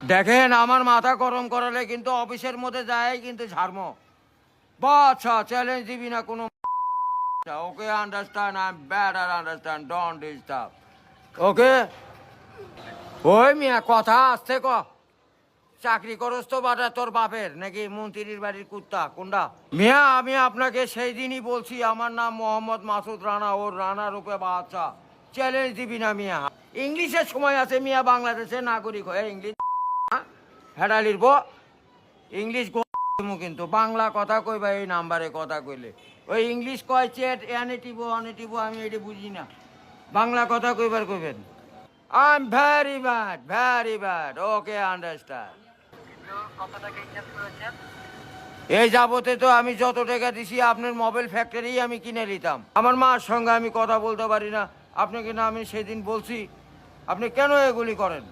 দেখেন আমার মাথা গরম করালে কিন্তু অফিসের মধ্যে যায় কিন্তু ঝাড়মো। আচ্ছা চ্যালেঞ্জ দিবি না কোনো। Okay understand, I am better understand, don't disturb. Okay ওই মিয়া কথা আসতে ক। চাকরি করস তো বাটা তোর বাপের নাকি মন্ত্রীর বাড়ির কুত্তা কোনটা? মিয়া আমি আপনাকে সেই দিনই বলছি আমার নাম মোহাম্মদ মাসুদ রানা, ওর রানা রূপে বাচ্চা। চ্যালেঞ্জ দিবি না মিয়া। ইংলিশের সময় আছে মিয়া, বাংলাদেশের নাগরিক হয়ে ইংলিশ হেডালির বো ইংলিশ কিন্তু বাংলা কথা কইবা এই নাম্বারে কথা কইলে। ওই ইংলিশ কয় চেট এনেটিভ অনেটিভ আমি এটি বুঝি না। বাংলা কথা কইবার কইবেন। I am very bad okay understand. এই যাবতে তো আমি যত টাকা দিছি আপনার মোবাইল ফ্যাক্টরি আমি কিনে নিতাম। আমার মার সঙ্গে আমি কথা বলতে পারি না, আপনাকে না আমি সেদিন বলছি। আপনি কেন এগুলি করেন?